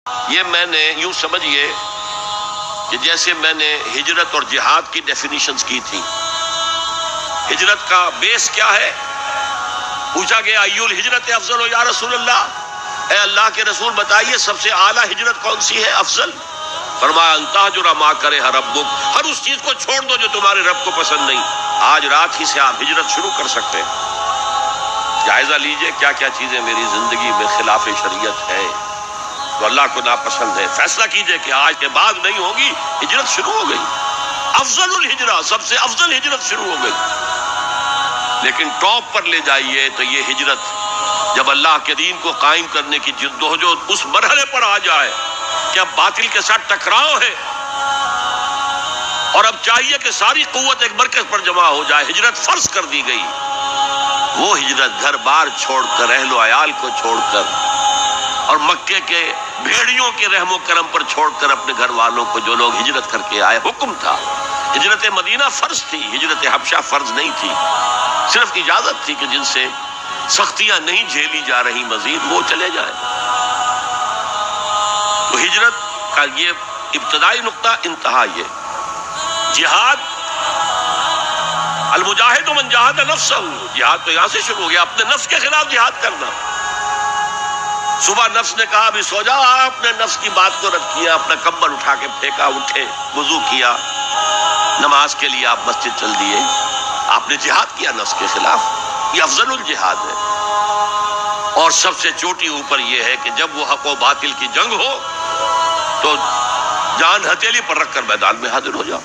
یہ میں نے یوں سمجھیے کہ جیسے میں نے ہجرت اور جہاد کی ڈیفینیشنز کی تھی. ہجرت کا بیس کیا ہے؟ پوچھا گیا ایو الہجرت افضل ہو یا رسول اللہ، اے اللہ کے رسول بتائیے سب سے اعلیٰ ہجرت کون سی ہے، افضل؟ فرمایا ان تہجر ما کرہ ربک، ہر اس چیز کو چھوڑ دو جو تمہارے رب کو پسند نہیں. آج رات ہی سے آپ ہجرت شروع کر سکتے ہیں. جائزہ لیجئے کیا کیا چیزیں میری زندگی میں خلاف شریعت ہے تو اللہ کو ناپسند ہے. فیصلہ کیجئے کہ آج کے بعد نہیں ہوگی. ہجرت شروع ہو گئی، افضل الہجرہ، سب سے افضل ہجرت شروع ہو گئی. لیکن ٹاپ پر لے جائیے تو یہ ہجرت جب اللہ کے دین کو قائم کرنے کی جدوجہد اس مرحلے پر آ جائے کہ اب باطل کے ساتھ ٹکراؤ ہے اور اب چاہیے کہ ساری قوت ایک مرکز پر جمع ہو جائے، ہجرت فرض کر دی گئی. وہ ہجرت گھر بار چھوڑ کر، اہل و عیال کو چھوڑ کر اور مکے کے بھیڑیوں کے رحم و کرم پر چھوڑ کر اپنے گھر والوں کو جو لوگ ہجرت کر کے آئے. حکم تھا، ہجرت مدینہ فرض تھی، ہجرت حبشہ فرض نہیں تھی. صرف اجازت تھی کہ جن سے سختیاں نہیں جھیلی جا رہی مزید وہ چلے جائیں. تو ہجرت کا یہ ابتدائی نقطہ، انتہا یہ. جہاد، المجاہد من جاہد نفسہ، جہاد تو یہاں سے شروع ہو گیا، اپنے نفس کے خلاف جہاد کرنا. صبح نفس نے کہا ابھی سو جاؤ، آپ نے نفس کی بات کو رد کیا، اپنا کمبل اٹھا کے پھینکا، اٹھے، وضو کیا، نماز کے لیے آپ مسجد چل دیے. آپ نے جہاد کیا نفس کے خلاف. یہ افضل الجہاد ہے. اور سب سے چوٹی اوپر یہ ہے کہ جب وہ حق و باطل کی جنگ ہو تو جان ہتھیلی پر رکھ کر میدان میں حاضر ہو جاؤ.